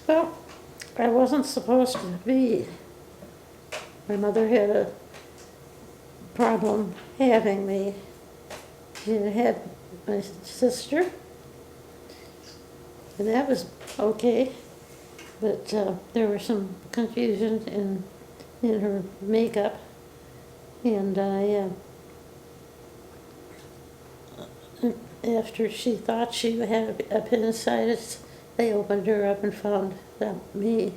Well, I wasn't supposed to be. My mother had a problem having me. She had my sister, and that was okay. But there was some confusion in her makeup, and after she thought she had appendicitis, they opened her up and found out me.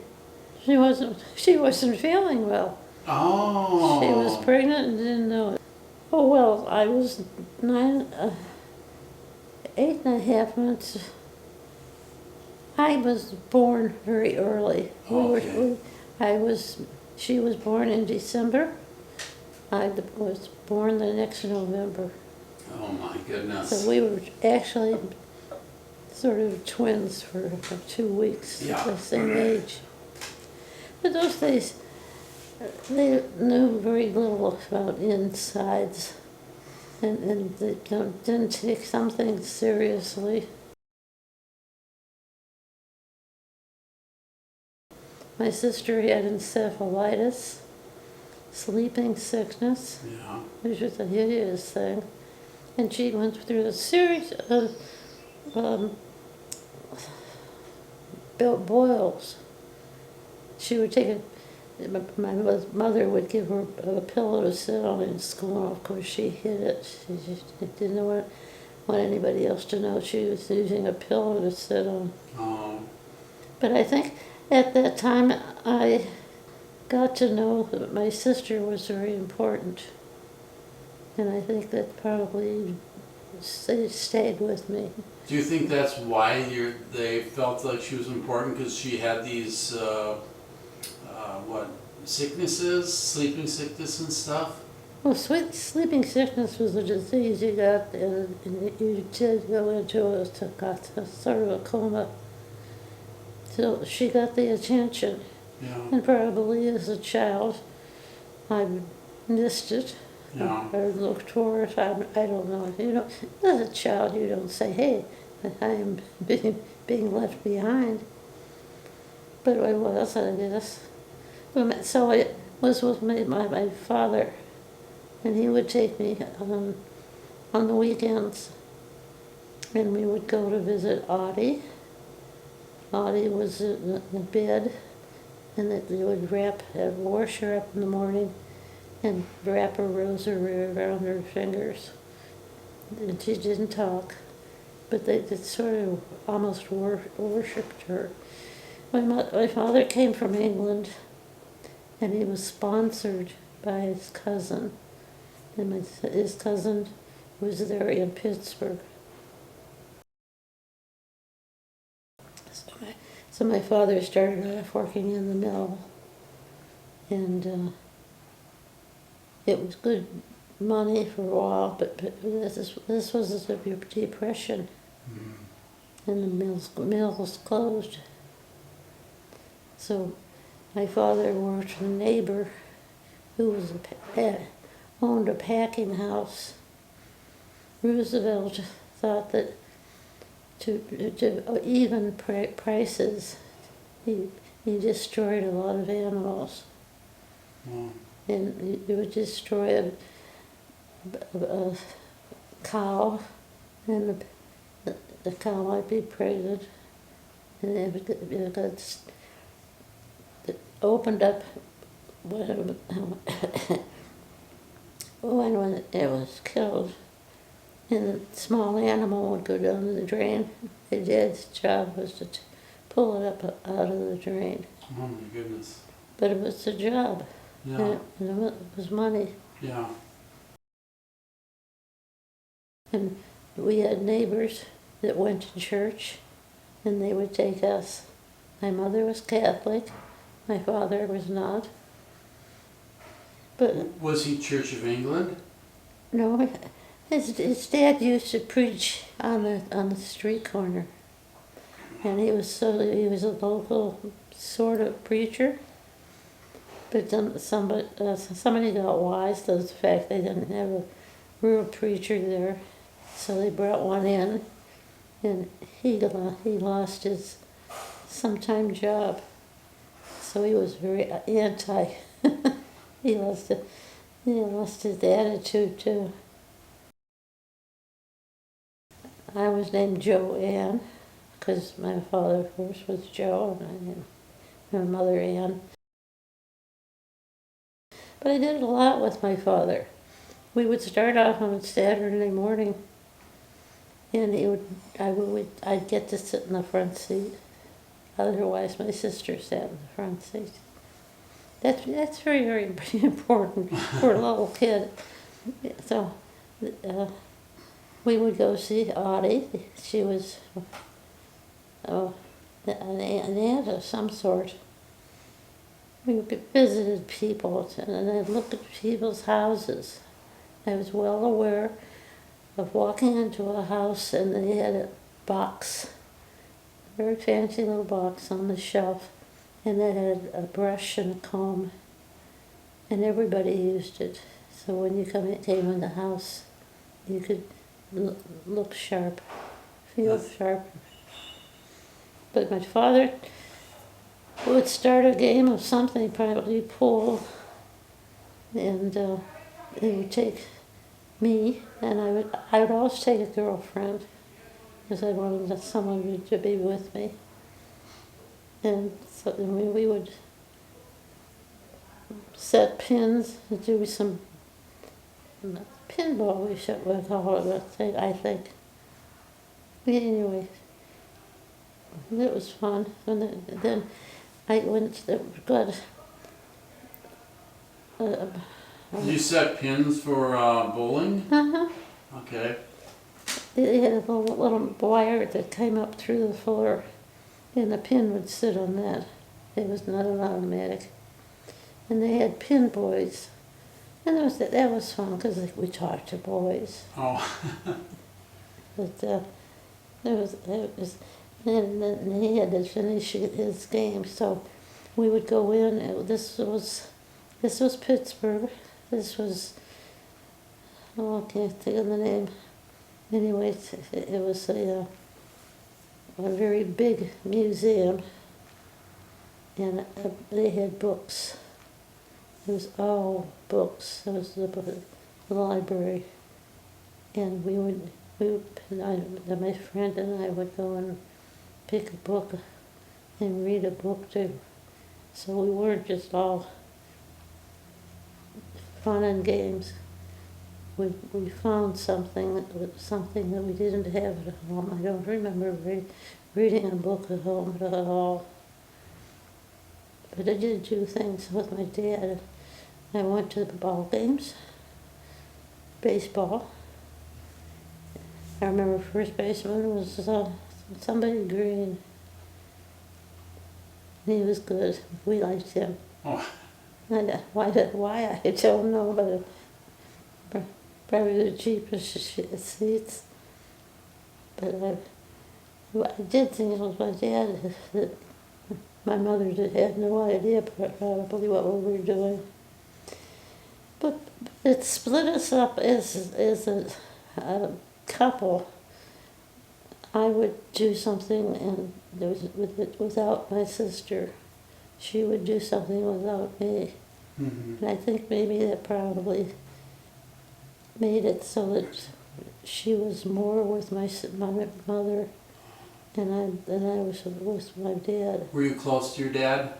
She wasn't feeling well. Oh. She was pregnant and didn't know it. Oh well, I was 8.5 months. I was born very early. Okay. She was born in December. I was born the next November. Oh my goodness. So we were actually sort of twins for 2 weeks, Yeah. the same age. But those days, they knew very little about insides, and they didn't take some things seriously. My sister had encephalitis, sleeping sickness, Yeah. which was a hideous thing, and she went through a series of boils. She would take my mother would give her a pillow to sit on in school. Of course, she hid it. She just didn't want anybody else to know she was using a pillow to sit on. Oh. But I think at that time I got to know that my sister was very important. And I think that probably stayed with me. Do you think that's why they felt like she was important? Because she had these, sicknesses, sleeping sickness and stuff? Well, sleeping sickness was a disease you got, and you did go into a sort of a coma. So she got the attention, Yeah. and probably as a child, I missed it. Yeah. Or looked for it. I don't know. As a child, you don't say, "Hey, I am being left behind." But I was, I guess. So it was with my father, and he would take me on the weekends, and we would go to visit Audie. Audie was in the bed, and that they would wash her up in the morning, and wrap a rosary around her fingers. And she didn't talk, but they sort of almost worshipped her. My father came from England, and he was sponsored by his cousin. And his cousin was there in Pittsburgh. So my father started off working in the mill, and it was good money for a while, but this was a depression, and the mills closed. So my father worked for a neighbor who owned a packing house. Roosevelt thought that to even prices, he destroyed a lot of animals. Oh. And you would destroy a cow, and the cow might be pregnant, and it opened up when it was killed, and the small animal would go down the drain. The dad's job was to pull it up out of the drain. Oh my goodness. But it was a job. Yeah. And it was money. Yeah. And we had neighbors that went to church, and they would take us. My mother was Catholic. My father was not. But Was he Church of England? no, his dad used to preach on the street corner, and he was a local sort of preacher. But then somebody got wise to the fact they didn't have a real preacher there, so they brought one in, and he lost his sometime job. So he was very anti. he lost his attitude too. I was named Joanne because my father first was Joe and I named my mother Ann. But I did a lot with my father. We would start off on a Saturday morning, and I'd get to sit in the front seat. Otherwise, my sister sat in the front seat. That's very, very important for a little kid. So we would go see Audie. She was an aunt of some sort. We visited people, and I looked at people's houses. I was well aware of walking into a house and they had a box, a very fancy little box on the shelf, and that had a brush and a comb, and everybody used it. So when you came in the house, you could look sharp, feel sharp. But my father would start a game of something, probably pool, and he would take me, and I would always take a girlfriend because I wanted someone to be with me. And so we would set pins and do some pinball, we should call it, I think. Anyway, it was fun. And then I went to You set pins for bowling? Uh-huh. Okay. It had a little wire that came up through the floor, and the pin would sit on that. It was not an automatic. And they had pin boys. And that was fun because we talked to boys. Oh. But and then he had to finish his game, so we would go in. This was Pittsburgh. This was, I can't think of the name. Anyway, it was a very big museum, and they had books. It was all books. It was the library, and my friend and I would go and pick a book and read a book too. So we weren't just all fun and games. We found something that we didn't have at home. I don't remember reading a book at home at all. But I did do things with my dad. I went to the ball games, baseball. I remember first baseman was somebody green. He was good. We liked him. Oh. And why I don't know, but probably the cheapest seats. But I did things with my dad that my mother had no idea probably what we were doing. But it split us up as a couple. I would do something and without my sister. She would do something without me. Mm-hmm. And I think maybe that probably made it so that she was more with my mother and I was with my dad. Were you close to your dad?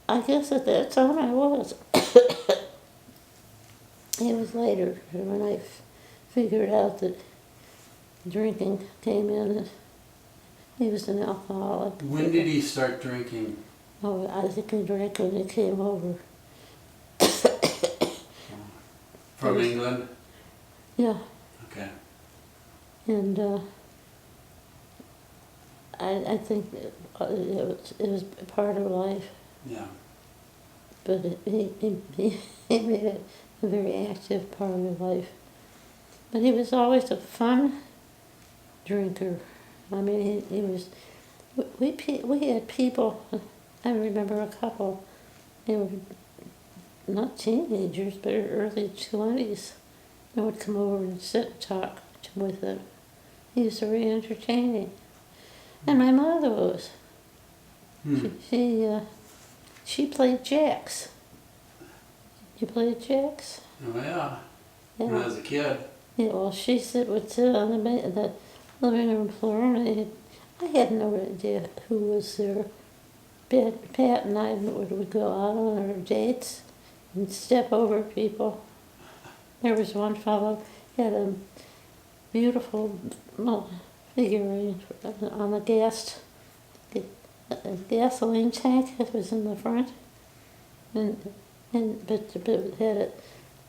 I guess at that time I was. It was later when I figured out that drinking came in. And he was an alcoholic. When did he start drinking? Oh, I think he drank when he came over. From England? Yeah. Okay. And I think it was part of life. Yeah. But he made it a very active part of life. But he was always a fun drinker. I mean, he was. We had people. I remember a couple. They were not teenagers, but early 20s. They would come over and sit and talk with him. He was very entertaining. And my mother was. Hmm. She played jacks. You played jacks? Oh yeah. Yeah. When I was a kid. Yeah, well, would sit on the living room floor, and I had no idea who was there. Pat and I would go out on our dates and step over people. There was one fellow had a beautiful figurine on a gasoline tank that was in the front, but it had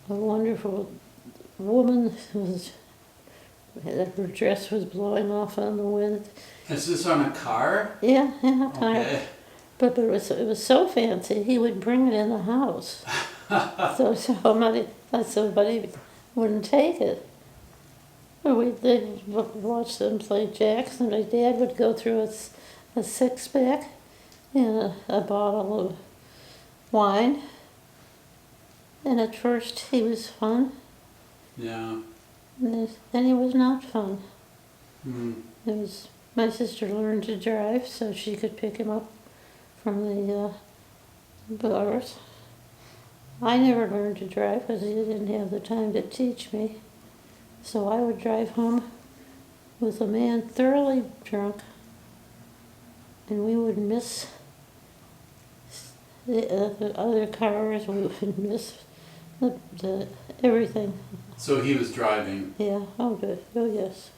a wonderful woman who was. Her dress was blowing off on the wind. Is this on a car? Yeah, a car. Okay. But it was so fancy. He would bring it in the house, so somebody wouldn't take it. They'd watch them play jacks, and my dad would go through a six-pack and a bottle of wine. And at first he was fun, Yeah. and then he was not fun. Hmm. My sister learned to drive so she could pick him up from the bars. I never learned to drive because he didn't have the time to teach me. So I would drive home with a man thoroughly drunk, and we would miss the other cars. We would miss the everything. So he was driving. Yeah, oh good, oh yes.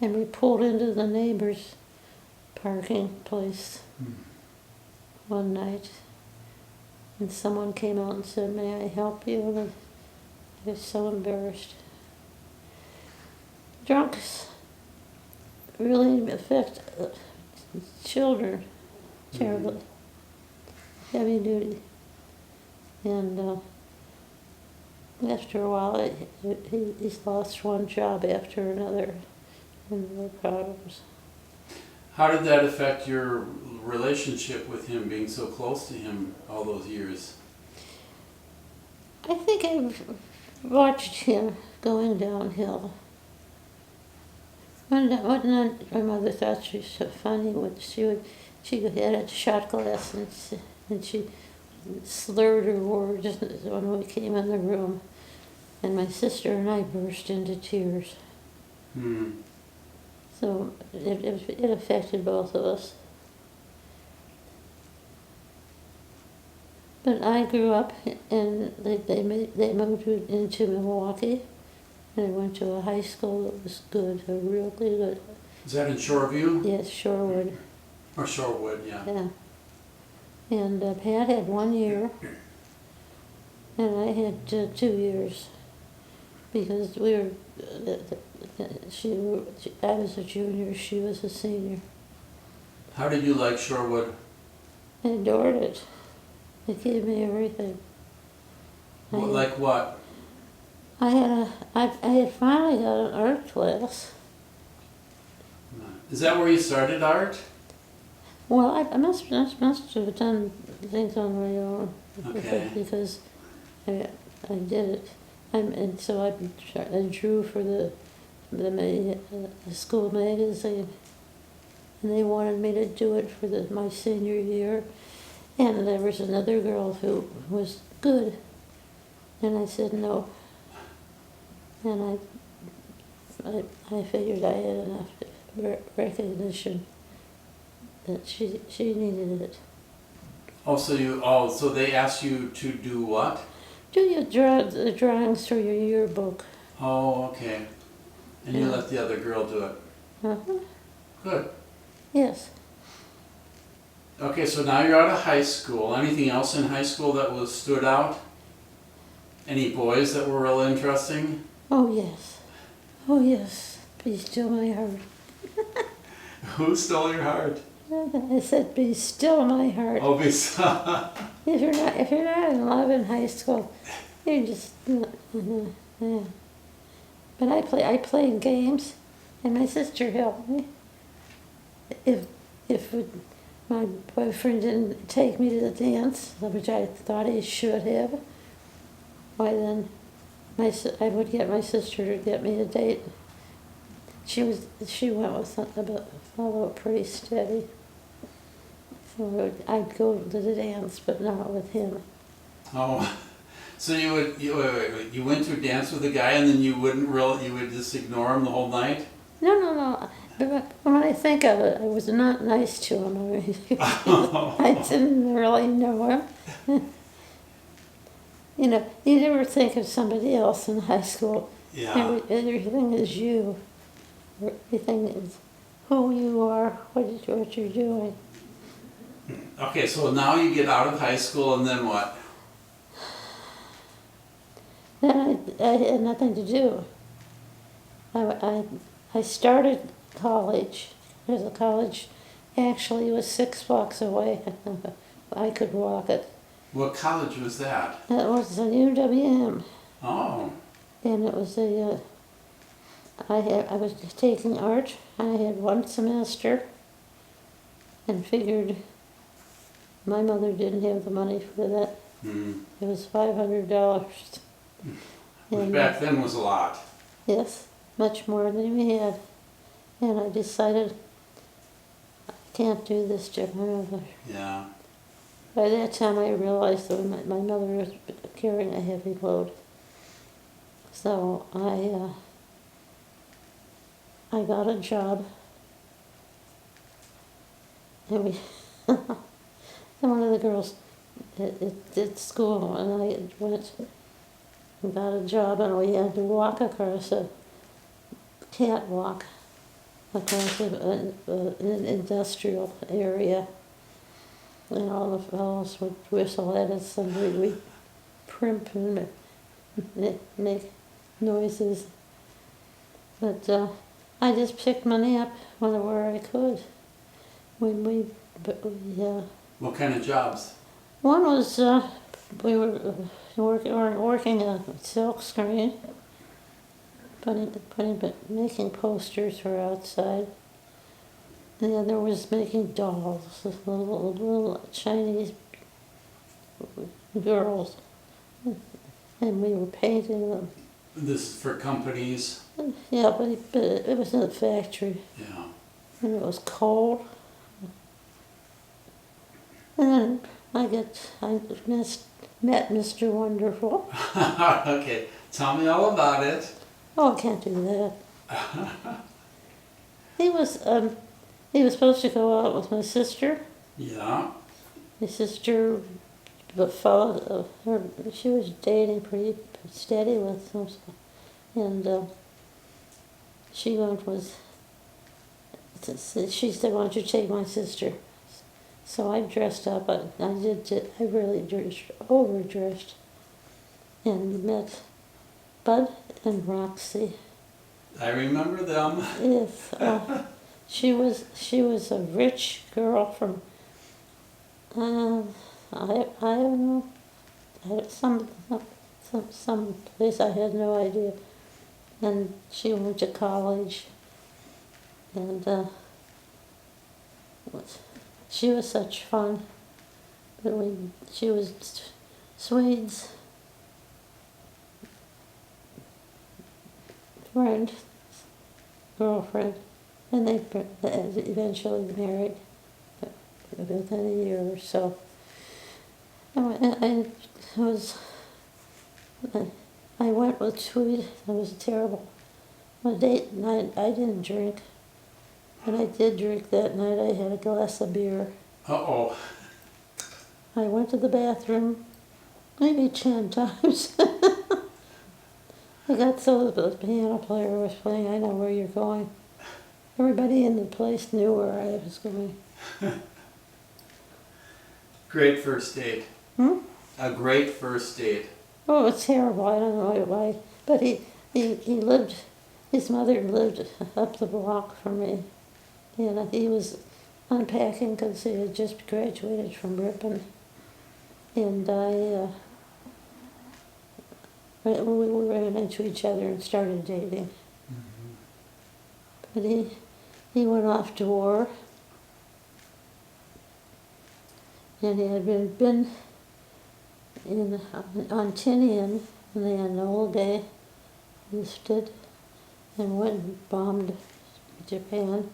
And we pulled into the neighbor's parking place one night, and someone came out and said, "May I help you?" And I was so embarrassed. Drunks really affect children terribly, heavy duty. And after a while, he's lost one job after another, and more problems. How did that affect your relationship with him, being so close to him all those years? I think I've watched him going downhill. One night, my mother thought she was so funny. She had a shot glass and she slurred her words when we came in the room, and my sister and I burst into tears. Hmm. So it affected both of us. But I grew up, and they moved into Milwaukee, and I went to a high school that was good, really good. Is that in Shoreview? Yes, Shorewood. Or Shorewood, yeah. Yeah. And Pat had 1 year, and I had 2 years, because we were. I was a junior, she was a senior. How did you like Shorewood? I adored it. It gave me everything. Like what? I had finally got an art class. Is that where you started art? Well, I must have done things on my own. Okay. Because I did it. And so I drew for the school magazine, and they wanted me to do it for my senior year. And there was another girl who was good, and I said no. And I figured I had enough recognition that she needed it. So they asked you to do what? Do you draw the drawings for your yearbook? Oh, okay. And you let the other girl do it. Uh-huh. Good. Yes. Okay, so now you're out of high school. Anything else in high school that stood out? Any boys that were real interesting? Oh yes. Oh yes. Be still my heart. Who stole your heart? I said, be still my heart. Oh, If you're not in love in high school, you're just yeah. But I played games, and my sister helped me. If my boyfriend didn't take me to the dance, which I thought he should have, why then I would get my sister to get me a date. She went with a fellow pretty steady. I'd go to the dance, but not with him. Oh, so wait, you went to a dance with a guy and then you would just ignore him the whole night? No. But when I think of it, I was not nice to him. I didn't really know him. You know, you never think of somebody else in high school. Yeah. Everything is you. Everything is who you are, what you're doing. Okay, so now you get out of high school and then what? Then I had nothing to do. I started college. There's a college, actually it was 6 blocks away. I could walk it. What college was that? It was an UWM. Oh. And it was I was taking art. I had 1 semester and figured my mother didn't have the money for that. Mm. It was $500. Which back then was a lot. Yes, much more than we had. And I decided I can't do this to my mother. Yeah. By that time I realized that my mother was carrying a heavy load. So I got a job. And one of the girls at school, and I went and got a job, and we had to walk across a catwalk across an industrial area, and all the fellows would whistle at us, and we'd primp and make noises. But I just picked money up whenever I could. What kind of jobs? One was we were working a silk screen, making posters for outside. And the other was making dolls, little Chinese girls, and we were painting them. This for companies? Yeah, but it was in a factory. Yeah. And it was cold. And then I met Mr. Wonderful. Okay, tell me all about it. Oh, I can't do that. He was supposed to go out with my sister. Yeah. My sister, but followed her. She was dating pretty steady with him, and she said, "Why don't you take my sister?" So I dressed up. I really overdressed, and met Bud and Roxy. I remember them. Yes, she was a rich girl from I don't know, some place I had no idea, and she went to college, and she was such fun. But she was Swede's girlfriend, and they eventually married within a year or so. I went with Swede. It was terrible. On a date night, I didn't drink. When I did drink that night, I had a glass of beer. Uh-oh. I went to the bathroom maybe 10 times. I got so the piano player was playing, "I Know Where You're Going." Everybody in the place knew where I was going. Great first date. Hmm? A great first date. Oh, it's terrible. I don't know why. But he lived, his mother lived up the block from me. And he was unpacking because he had just graduated from Ripon. And we ran into each other and started dating. Mm-hmm. But he went off to war. And he had been on Tinian, and they had an old day listed, and went and bombed Japan.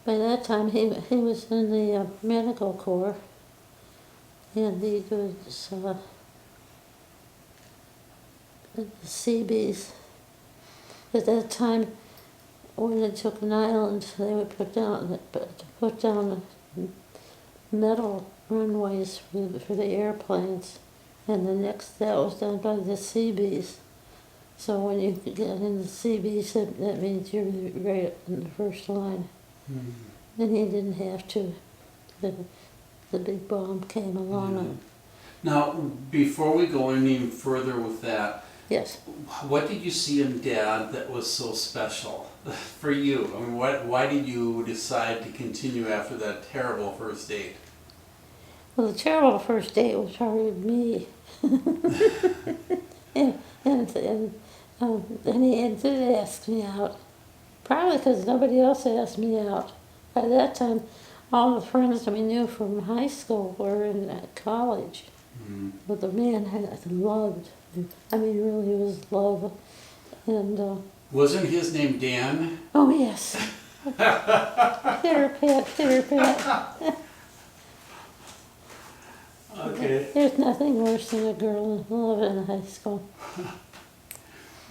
by that time he was in the medical corps, and he was the Seabees. At that time, when they took an island, they would put down metal runways for the airplanes, and that was done by the Seabees. So when you get in the Seabees, that means you're right in the first line. Mm-hmm. And he didn't have to. The big bomb came along. And, now, before we go any further with that, yes. what did you see in Dad that was so special for you? I mean, why did you decide to continue after that terrible first date? Well, the terrible first date was probably me. and he did ask me out. Probably because nobody else asked me out. By that time, all the friends that we knew from high school were in college. Mm-hmm. But the man I loved. I mean, really was love. And wasn't his name Dan? oh yes. Pitter pat. Okay. There's nothing worse than a girl in love in high school.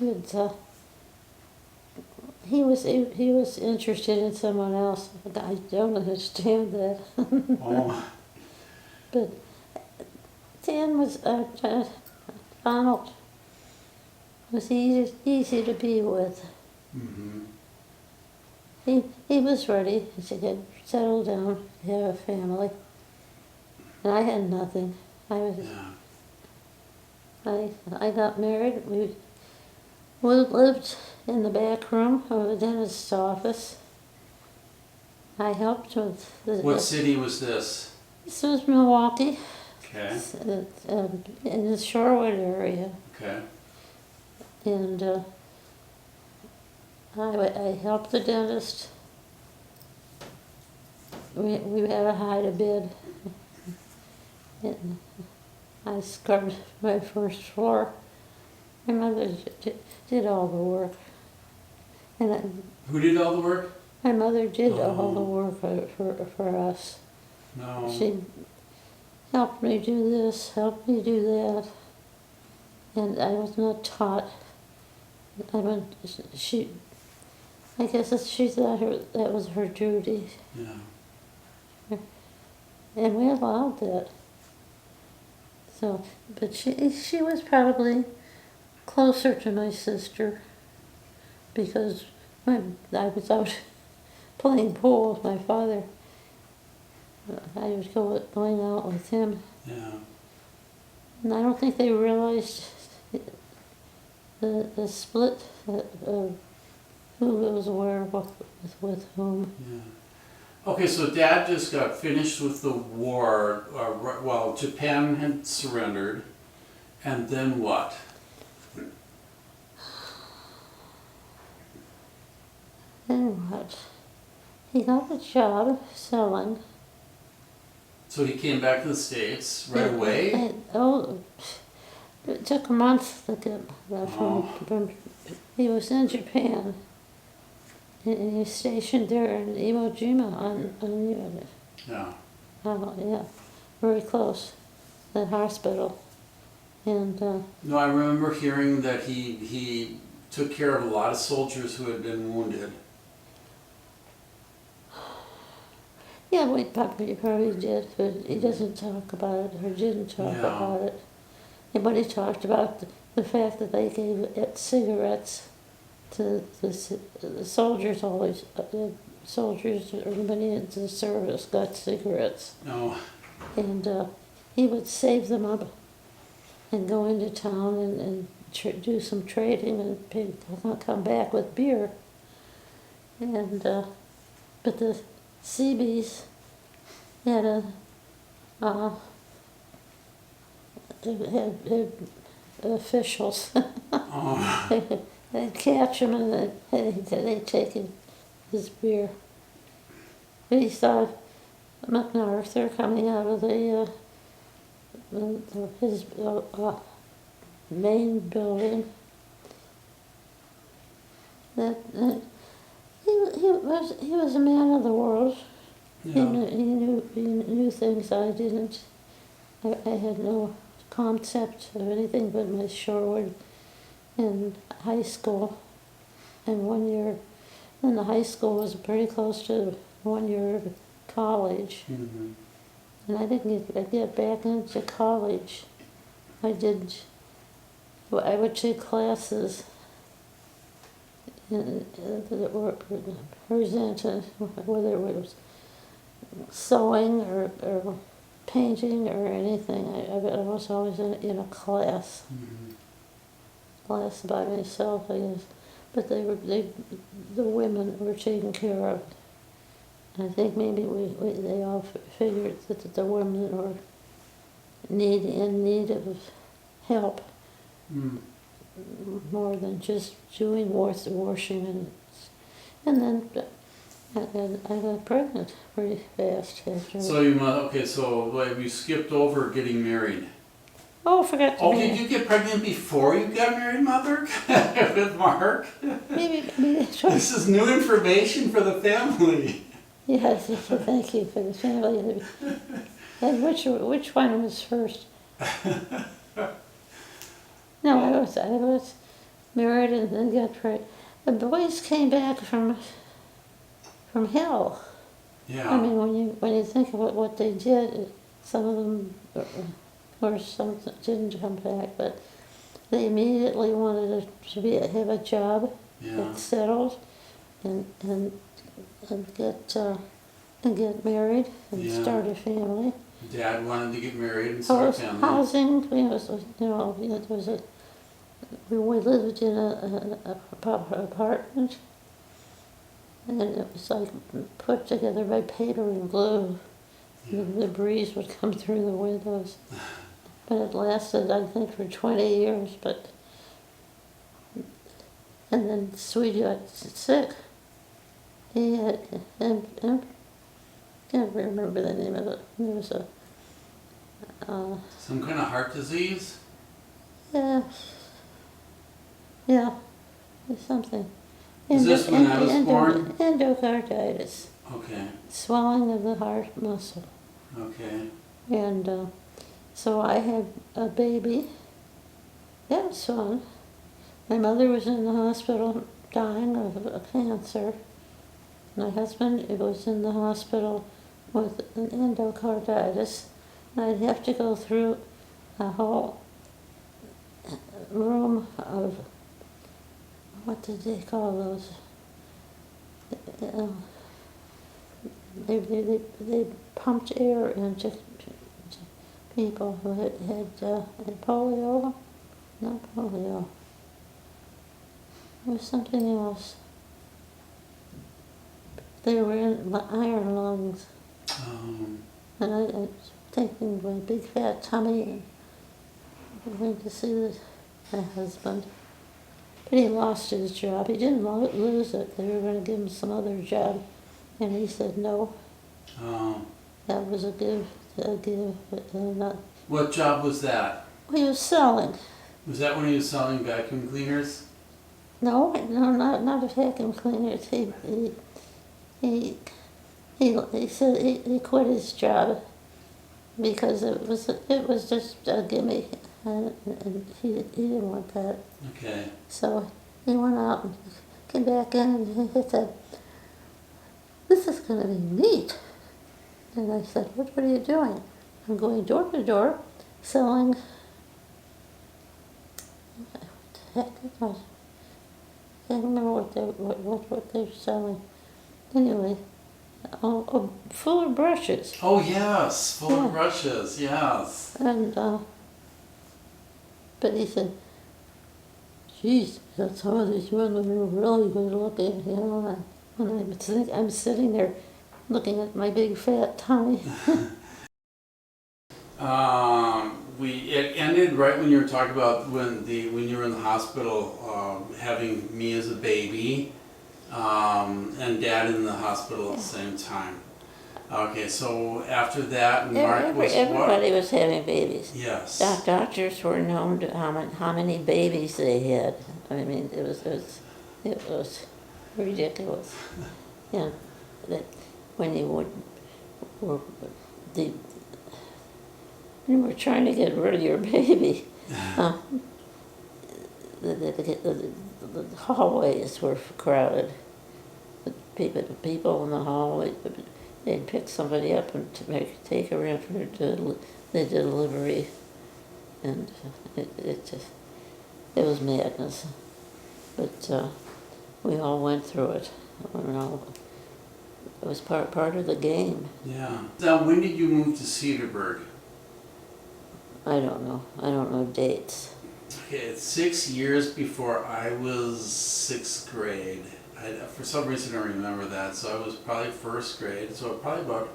But, he was interested in someone else. I don't understand that. Oh. But Dan was Donald was easy to be with. Mm-hmm. He was ready to get settled down, have a family, and I had nothing. I got married. We lived in the back room of the dentist's office. I helped with What city was this? This was Milwaukee. Okay. In the Shorewood area. Okay. And I helped the dentist. We had to hide a bed. And I scrubbed my first floor. My mother did all the work. And who did all the work? My mother did all the work for us. No. She helped me do this, helped me do that. And I was not taught. I guess she thought that was her duty. Yeah. And we allowed that. So, but she was probably closer to my sister because when I was out playing pool with my father, I was going out with him. Yeah. And I don't think they realized the split of who was where with whom. Yeah. Okay, so Dad just got finished with the war. Well, Japan had surrendered, and then what? Then what? He got a job selling. So he came back to the States right away? It took a month to get from he was in Japan. And he was stationed there in Iwo Jima on Yeah. yeah, very close, the hospital. And No, I remember hearing that he took care of a lot of soldiers who had been wounded. yeah, we probably did, but he doesn't talk about it, or didn't talk about it. But he talked about the fact that they gave cigarettes to the soldiers. Always, soldiers, everybody in the service got cigarettes. No. And he would save them up and go into town and do some trading and come back with beer. And but the Seabees had had officials. They'd catch him and they'd take his beer. But he saw MacArthur coming out of his main building. He he was a man of the world. Yeah. He knew things I didn't. I had no concept of anything but my Shorewood in high school, and 1 year. And the high school was pretty close to 1 year of college, Mm-hmm. and I didn't get back into college. I would take classes that were presented, whether it was sewing or painting or anything. I was always in a class by myself, I guess. But the women were taken care of. I think maybe they all figured that the women were in need of help more than just doing washing and then I got pregnant pretty fast after. So you skipped over getting married. Oh, forgot to Did you get pregnant before you got married, Mother? With Mark? maybe This is new information for the family. yes, thank you for the family. And which one was first? No, I was married and then got pregnant. The boys came back from hell. Yeah. I mean, when you think about what they did, some of them, or some didn't come back, but they immediately wanted to have a job, get settled, and get married and start a family. Dad wanted to get married and start a family. Housing, we lived in an apartment, and it was like put together by paper and glue. Yeah. The breeze would come through the windows. But it lasted, I think, for 20 years. And then Sweetie got sick. He had, can't remember the name of it. There was some kind of heart disease? Yeah, something. Is this when I was born? Endocarditis. Okay. Swelling of the heart muscle. Okay. And so I had a baby. That was fun. My mother was in the hospital dying of cancer. My husband was in the hospital with an endocarditis. And I'd have to go through a whole room of, what did they call those? They pumped air into people who had polio. Not polio. It was something else. They were in iron lungs. And I was taking my big fat tummy and went to see my husband. But he lost his job. He didn't lose it. They were going to give him some other job. And he said no. That was a give, but not. What job was that? He was selling. Was that when he was selling vacuum cleaners? No, not a vacuum cleaner. He said he quit his job because it was just a gimme, and he didn't want that. Okay. So he went out and came back in and he said, "This is going to be neat." And I said, "What are you doing?" "I'm going door to door, selling." What the heck it was? I can't remember what they were selling. Anyway, full of brushes. Oh yes, full of brushes. Yes. And but he said, "Geez, some of these women are really good looking, you know." And I'm sitting there looking at my big fat tummy. It ended right when you were talking about when you were in the hospital, having me as a baby, and Dad in the hospital at the same time. Okay, so after that, Mark was everybody was having babies. Yes. Doctors were known to how many babies they had. I mean, it was ridiculous. And that when you were the you were trying to get rid of your baby, the hallways were crowded. The people in the hallway, they'd pick somebody up and take her in for the delivery, and it was madness. But we all went through it. It was part of the game. Yeah. Now, when did you move to Cedarburg? I don't know. I don't know dates. Okay, it's 6 years before I was 6th grade. For some reason I remember that, so I was probably 1st grade, so probably about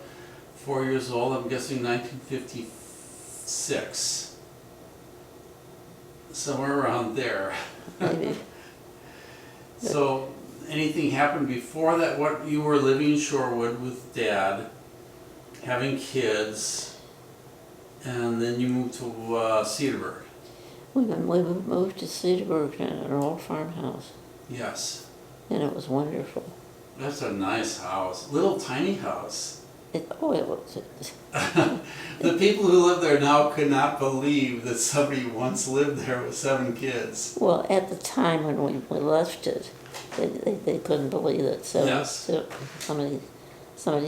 4 years old. I'm guessing 1956. Somewhere around there. Maybe. So, anything happened before that? What, you were living in Shorewood with Dad, having kids, and then you moved to Cedarburg. We moved to Cedarburg in an old farmhouse, Yes. and it was wonderful. That's a nice house. Little tiny house. It was. The people who live there now could not believe that somebody once lived there with 7 kids. Well, at the time when we left it, they couldn't believe it. So, Yes. so somebody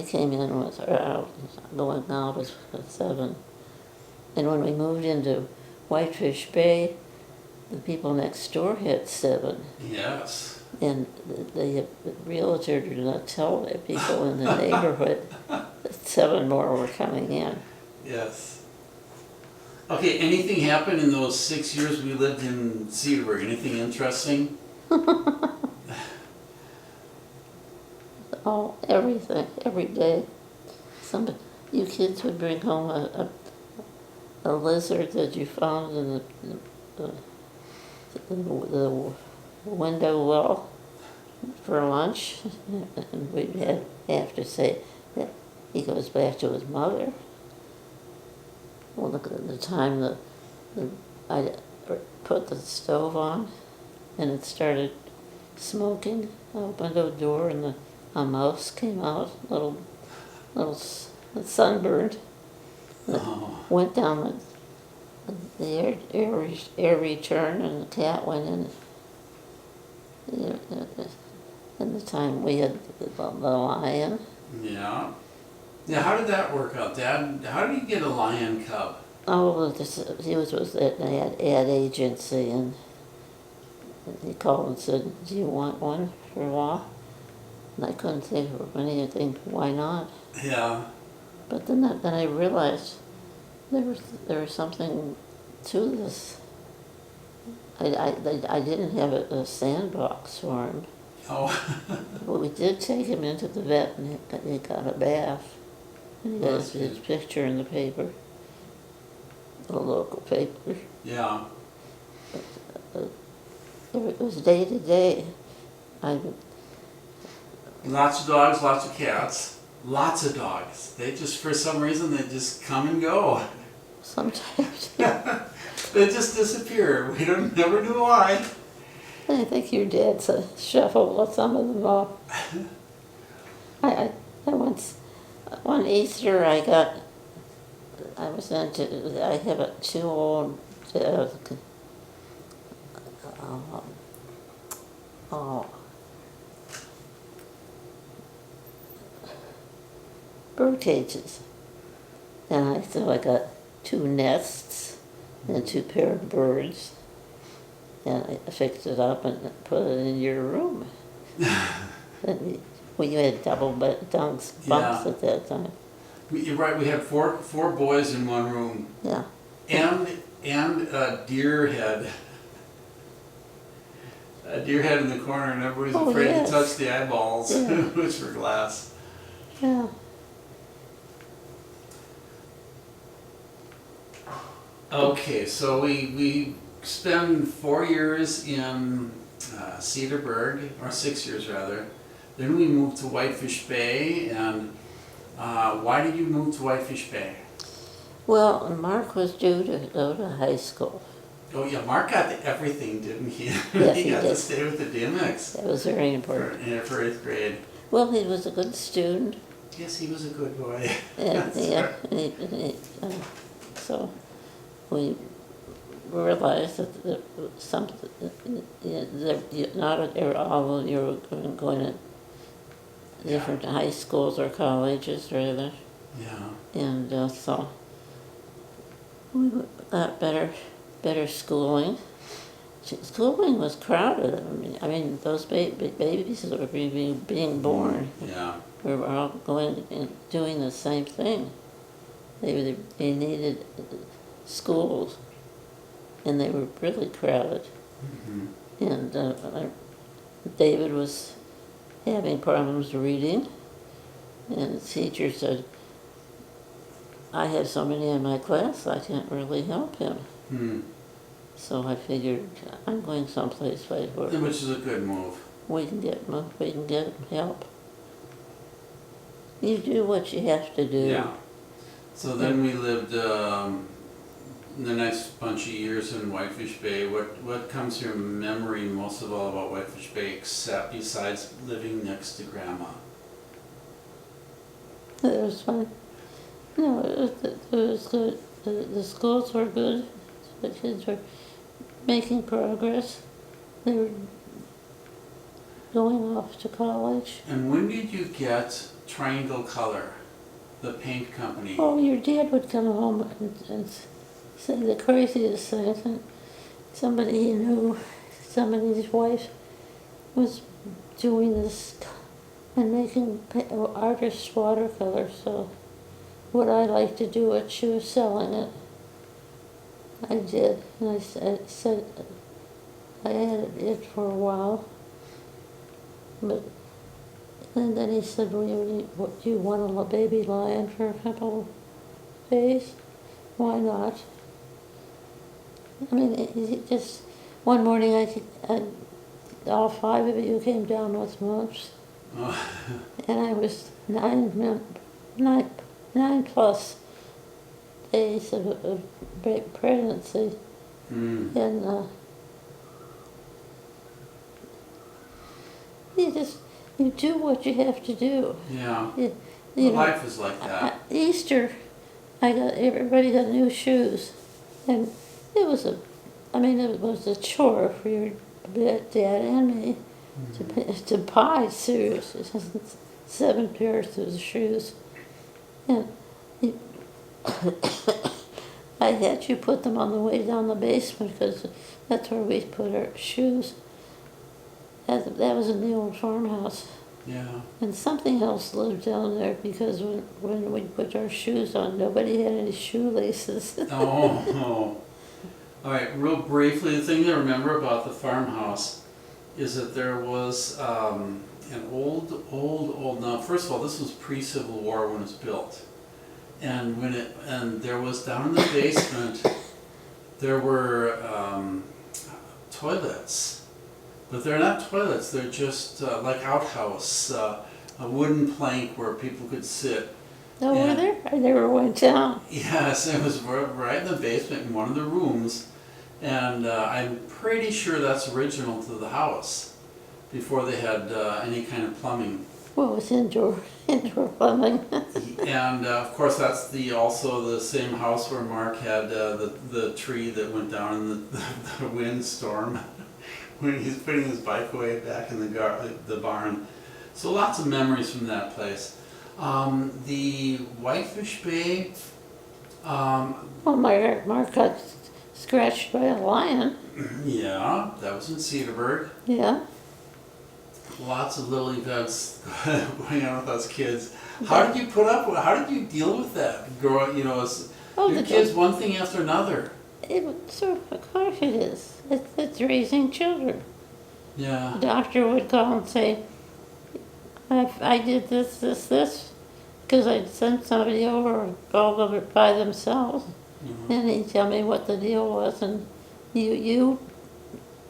came in with going out with 7. And when we moved into Whitefish Bay, the people next door had 7. Yes. And the realtor did not tell the people in the neighborhood that 7 more were coming in. Yes. Okay, anything happened in those 6 years we lived in Cedarburg? Anything interesting? Oh, everything, every day. You kids would bring home a lizard that you found in the window well for lunch, and we'd have to say that he goes back to his mother. Well, look at the time I put the stove on, and it started smoking. I opened the door, and a mouse came out, little sunburned. Oh. Went down the air return, and the cat went in. And the time we had the lion. Yeah. Yeah, how did that work out, Dad? How did you get a lion cub? Oh, he was with an ad agency, and he called and said, "Do you want one for a while?" And I couldn't think of anything. Why not? Yeah. But then I realized there was something to this. I didn't have a sandbox for him. Oh. But we did take him into the vet, and he got a bath. And he got his picture in the paper, the local paper. Yeah. It was day to day. Lots of dogs, lots of cats. Lots of dogs. They just, for some reason, they just come and go. Sometimes. They just disappear. We never knew why. I think your dad shuffled some of them off. I once, one Easter I have 2 old bird cages. And so I got 2 nests and 2 pair of birds. And I fixed it up and put it in your room. And you had double bunks at that time. You're right. We had four boys in one room. Yeah. And a deer head. A deer head in the corner, and everybody's afraid to touch the eyeballs, which were glass. Yeah. Okay, so we spend 4 years in Cedarburg, or 6 years rather. Then we moved to Whitefish Bay, and why did you move to Whitefish Bay? Well, Mark was due to go to high school. Oh yeah, Mark got everything, didn't he? Yes, he got did. to stay with the DMX. That was very important. For 8th grade. Well, he was a good student, Yes, he was a good boy. and, so we realized that some, not all of you were going to different high schools or colleges, rather. Yeah. And so we got better schooling. Schooling was crowded. I mean those babies that were being born Yeah. were all going and doing the same thing. They needed schools, and they were really crowded. Mm-hmm. And David was having problems reading, and the teacher said, I have so many in my class, I can't really help him. Hmm. So I figured I'm going someplace where Which is a good move. we can get help. You do what you have to do. Yeah. So then we lived the next bunch of years in Whitefish Bay. What comes to your memory most of all about Whitefish Bay, except besides living next to Grandma? It was fun. No, it was good. The schools were good. The kids were making progress. They were going off to college. And when did you get Triangle Color, the paint company? Oh, your dad would come home and say the craziest things. And somebody he knew, somebody's wife, was doing this and making artist watercolors. So would I like to do it? She was selling it. I did, and I said I had it for a while. But and then he said, "Well, do you want a baby lion for a couple of days? Why not?" I mean, it just one morning all 5 of you came down with mumps, and I was 9+ days of pregnancy, and you do what you have to do. Yeah. You know, Life is like that. Easter, everybody got new shoes, and it was a chore for your dad and me to buy seriously 7 pairs of shoes, and I had you put them on the way down the basement because that's where we put our shoes. That was in the old farmhouse. Yeah. And something else lived down there because when we put our shoes on, nobody had any shoelaces. Oh. All right, real briefly, the thing to remember about the farmhouse is that there was an old, now first of all, this was pre-Civil War when it was built. And there was down in the basement, there were toilets. But they're not toilets, they're just like outhouse, a wooden plank where people could sit. Oh, were there? I never went down. Yes, it was right in the basement in one of the rooms. And I'm pretty sure that's original to the house, before they had any kind of plumbing. Well, it was indoor plumbing. And of course that's also the same house where Mark had the tree that went down in the windstorm. When he's putting his bike away back in the barn. So lots of memories from that place. The Whitefish Bay. Well, Mark got scratched by a lion. Yeah, that was in Cedarburg. Yeah. Lots of little events going on with us kids. How did you deal with that? Growing, your kids one thing after another. Of course it is. It's raising children. Yeah. The doctor would call and say, I did this, because I'd sent somebody over all of it by themselves. Mm-hmm. And he'd tell me what the deal was, and you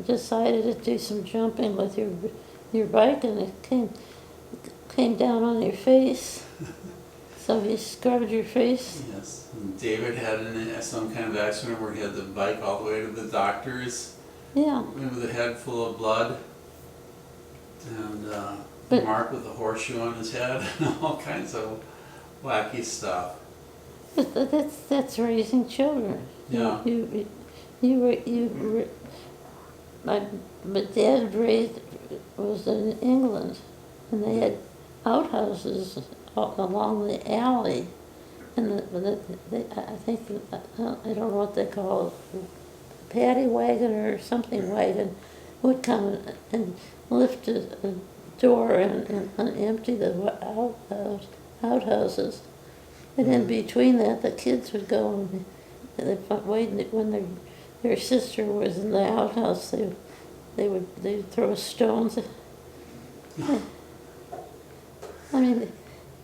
decided to do some jumping with your bike, and it came down on your face. So he scrubbed your face. Yes. And David had some kind of accident where he had the bike all the way to the doctor's. Yeah. With a head full of blood. And But- Mark with a horseshoe on his head, and all kinds of wacky stuff. But that's raising children. Yeah. My dad was in England, and they had outhouses along the alley, and I think I don't know what they call it, paddy wagon or something wagon, would come and lift a door and empty the outhouses. And in between that, the kids would go and when their sister was in the outhouse, they'd throw stones. I mean,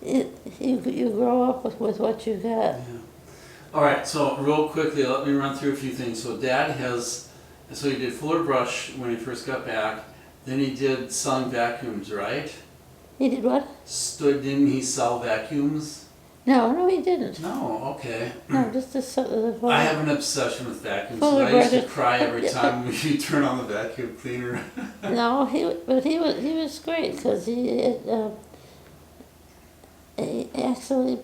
you grow up with what you got. Yeah. All right, so real quickly, let me run through a few things. So so he did Fuller Brush when he first got back. Then he did selling vacuums, right? He did what? Didn't he sell vacuums? No, he didn't. No, okay. No, just the I have an obsession with vacuums. So Fuller I used to Brush. cry every time we turn on the vacuum cleaner. No, he was great because he actually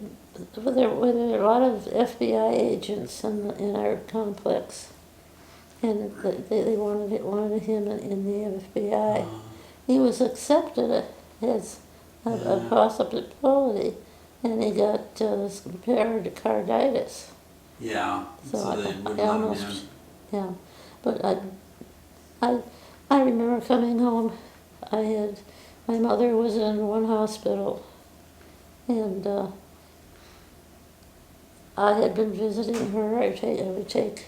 there were a lot of FBI agents in our complex, and they wanted him in the FBI. He was accepted as a possibility, and he got pericarditis. Yeah, so they wouldn't let him almost, in. yeah, but I remember coming home. My mother was in one hospital, and I had been visiting her. I would take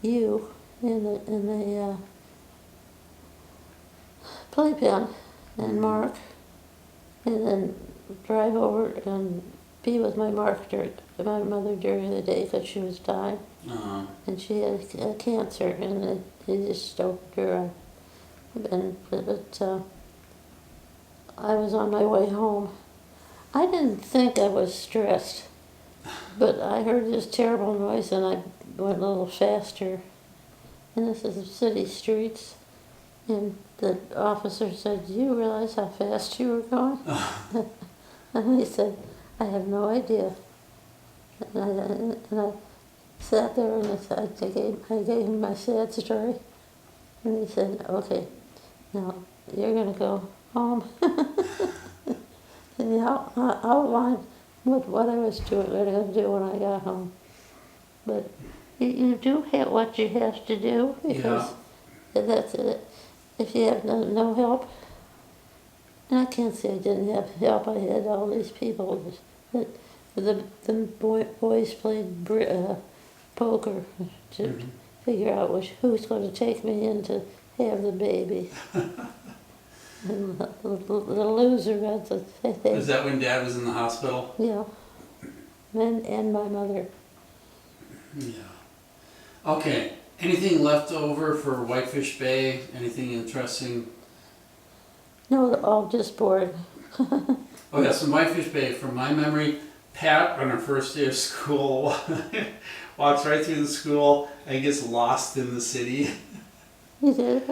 you in the playpen and Mark, and then drive over and be with my mother during the day because she was dying, and she had cancer, and they just stoked her. But I was on my way home. I didn't think I was stressed, but I heard this terrible noise and I went a little faster. And this is the city streets. And the officer said, "Do you realize how fast you were going?" And I said, "I have no idea." And I sat there and I gave him my sad story. And he said, "Okay, now you're going to go home." And he outlined what I was going to do when I got home. But you do have what you have to do, because that's it. If you have no help, and I can't say I didn't have help. I had all these people that the boys played poker to figure out who's going to take me in to have the baby. And the loser got the thing. Is that when Dad was in the hospital? Yeah. And my mother. Yeah. Okay. Anything left over for Whitefish Bay? Anything interesting? No, all just bored. Oh yeah, so Whitefish Bay, from my memory, Pat on her first day of school walks right through the school and gets lost in the city. You did?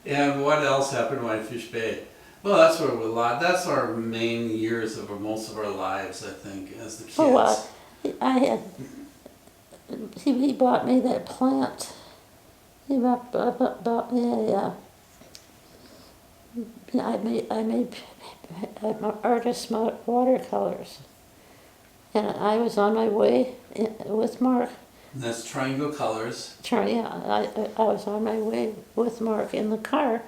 And what else happened in Whitefish Bay? Well, that's our main years of most of our lives, I think, as the kids. Oh, well, he bought me that plant. He bought me I made artist watercolors. And I was on my way with Mark. And that's Triangle Colors. I was on my way with Mark in the car,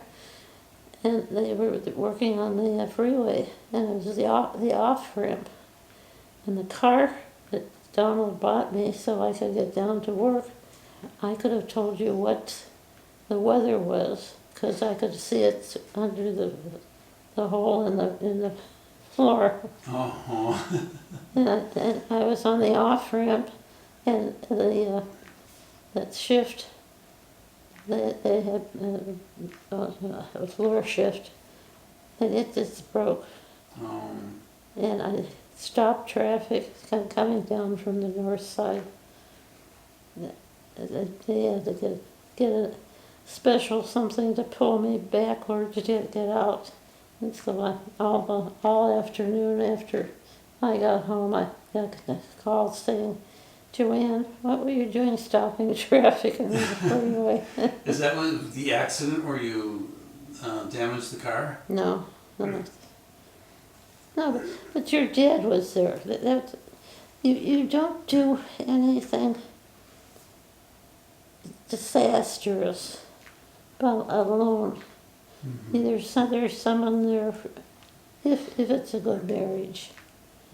and they were working on the freeway, and it was the off ramp, and the car that Donald bought me so I could get down to work. I could have told you what the weather was, because I could see it under the hole in the floor. Oh. And I was on the off ramp, and that shift, they had a floor shift, and it just broke. And I stopped traffic coming down from the north side. They had to get a special something to pull me backward to get out. And so all afternoon after I got home, I got a call saying, "Joanne, what were you doing stopping traffic on the freeway?" Is that when the accident where you damaged the car? No, no, no, but your dad was there. You don't do anything disastrous alone. Mm-hmm. There's someone there if it's a good marriage.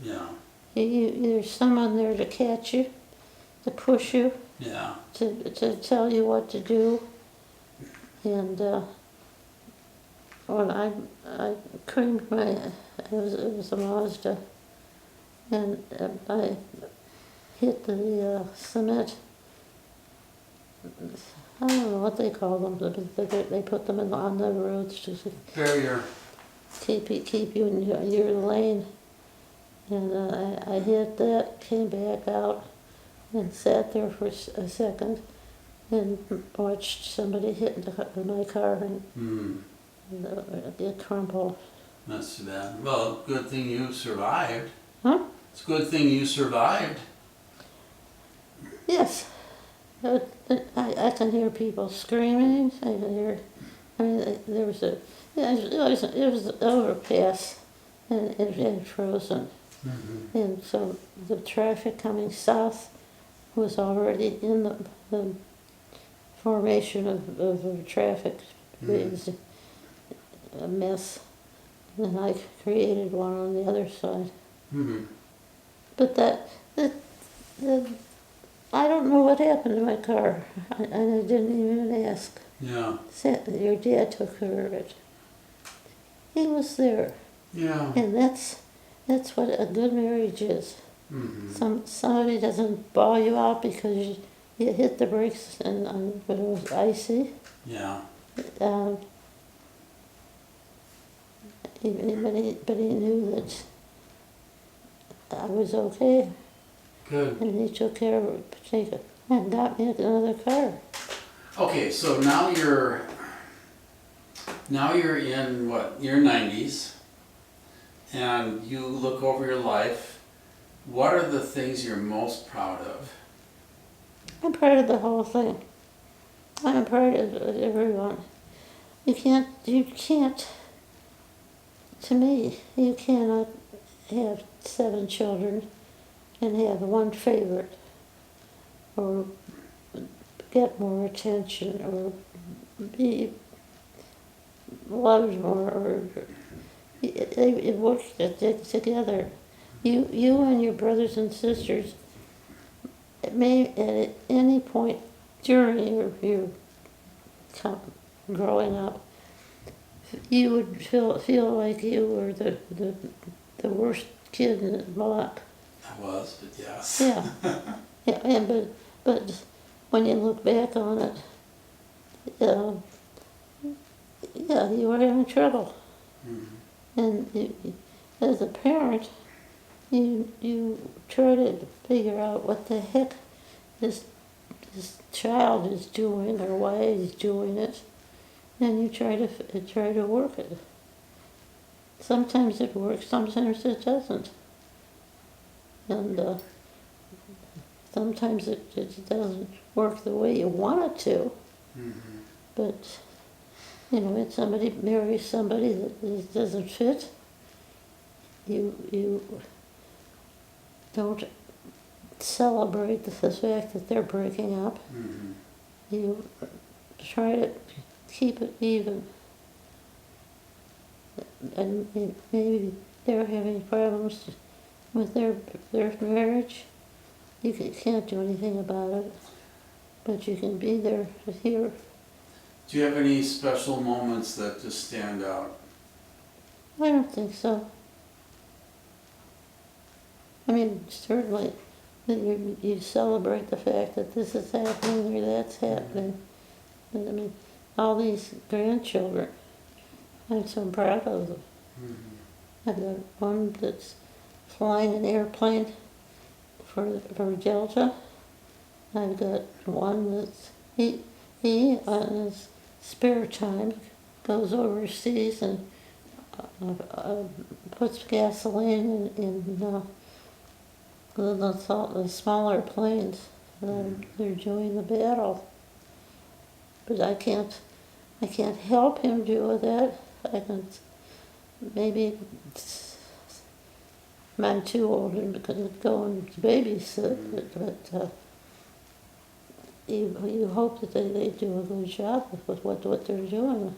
Yeah, There's someone there to catch you, to push you, yeah. to tell you what to do. And when I creamed it was a Mazda, and I hit the cement. I don't know what they call them, but they put them on the roads to Barrier. keep you in your lane. And I hit that, came back out, and sat there for a second, and watched somebody hit my car and get crumpled. That's too bad. Well, good thing you survived. Huh? It's a good thing you survived. Yes. I can hear people screaming. I can hear. I mean, there was a. Yeah, it was an overpass, and it had frozen, Mm-hmm. and so the traffic coming south was already in the formation of traffic. It was a mess, and I created one on the other side. Mm-hmm. But that I don't know what happened to my car, and I didn't even ask. Yeah. Your dad took care of it. He was there, Yeah. and that's what a good marriage is. Mm-hmm. Somebody doesn't bawl you out because you hit the brakes and when it was icy. Yeah. Um, but he knew that I was okay, Good. and he took care of it, and got me another car. Okay, so now you're in what, your 90s, and you look over your life. What are the things you're most proud of? I'm proud of the whole thing. I'm proud of everyone. You can't, to me, you cannot have 7 children and have one favorite, or get more attention, or be loved more, or it works together. You and your brothers and sisters, it may at any point during your growing up, you would feel like you were the worst kid in the block. I was, but yes. Yeah, yeah, but when you look back on it, yeah, you were having trouble, Mm-hmm. and as a parent, you try to figure out what the heck this child is doing or why he's doing it, and you try to work it. Sometimes it works, sometimes it doesn't, and sometimes it doesn't work the way you want it to. Mm-hmm. But when somebody marries somebody that doesn't fit, you don't celebrate the fact that they're breaking up. Mm-hmm. You try to keep it even. And maybe they're having problems with their marriage. You can't do anything about it, but you can be there to hear. Do you have any special moments that just stand out? I don't think so. I mean, certainly that you celebrate the fact that this is happening or that's happening. But I mean, all these grandchildren, I'm so proud of them. Mm-hmm. I've got one that's flying an airplane for Delta. I've got one that's he on his spare time goes overseas and puts gasoline in the smaller planes. They're doing the battle. But I can't help him do that. I can, maybe I'm too old and could go and babysit, but you hope that they do a good job with what they're doing.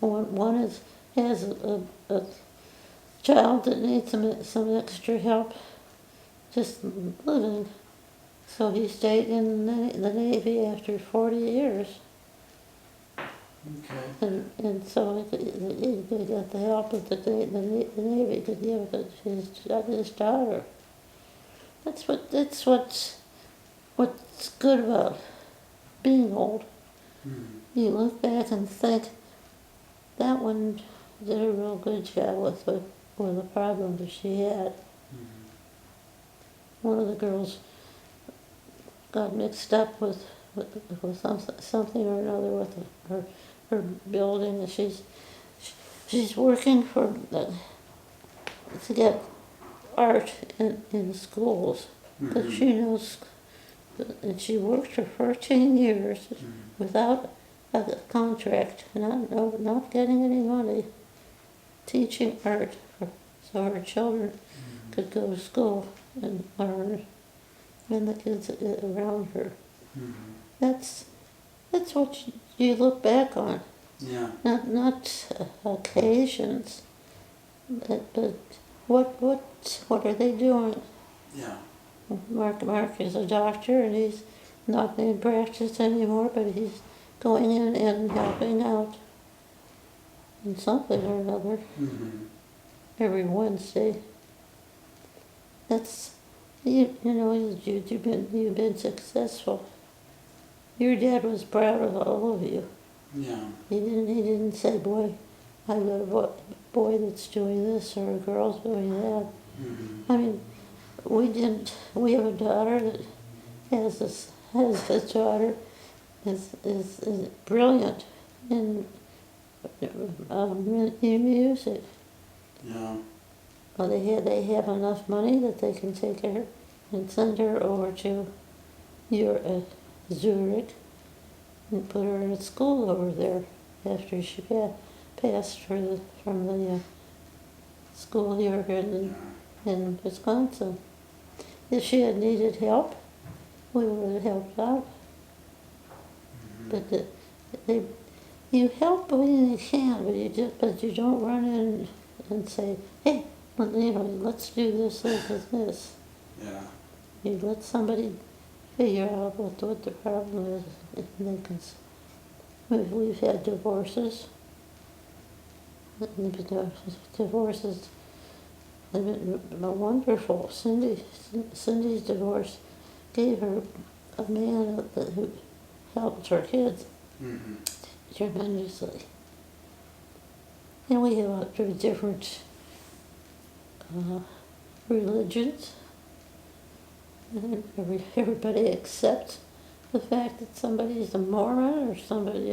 One has a child that needs some extra help just living. So he stayed in the Navy after 40 years. Okay. And so he got the help that the Navy could give his daughter. That's what's good about being old. You look back and think, that one did a real good job with the problem that she had. One of the girls got mixed up with something or another with her building, and she's working to get art in schools, because she knows, and she worked for 14 years without a contract, not getting any money, teaching art so her children could go to school and learn, and the kids around her. That's what you look back on. Yeah. Not occasions, but what are they doing? Yeah. Mark is a doctor, and he's not in practice anymore, but he's going in and helping out in something or another every Wednesday. That's you've been successful. Your dad was proud of all of you. Yeah. He didn't say, boy, I've got a boy that's doing this or a girl's doing that. I mean, we have a daughter that has a daughter is brilliant in music. Yeah. Well, they have enough money that they can take her and send her over to Zurich and put her at school over there after she passed from the school here in Wisconsin. If she had needed help, we would have helped out. But you help when you can, but you don't run in and say, hey, let's do this, this. Yeah. You let somebody figure out what the problem is. And they can, we've had divorces. Divorces have been wonderful. Cindy's divorce gave her a man who helped her kids tremendously. And we have different religions. And everybody accepts the fact that somebody is a Mormon or somebody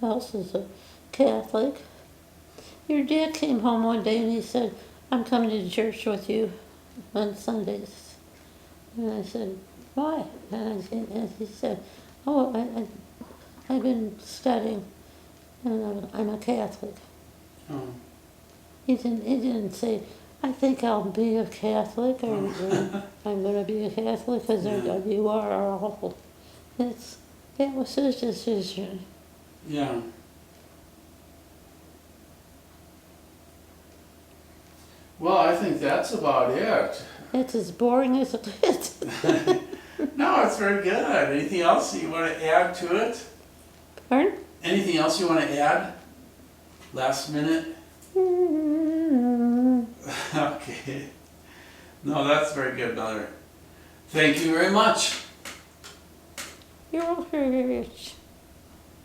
else is a Catholic. Your dad came home one day and he said, I'm coming to church with you on Sundays. And I said, why? And he said, oh, I've been studying and I'm a Catholic. Oh. He didn't say, I think I'll be a Catholic, or I'm going to be a Catholic because you are awful. That was his decision. Yeah. Well, I think that's about it. It's as boring as it is. No, it's very good. Anything else you want to add to it? Pardon? Anything else you want to add? Last minute? Okay. No, that's very good, Mother. Thank you very much. You're very rich.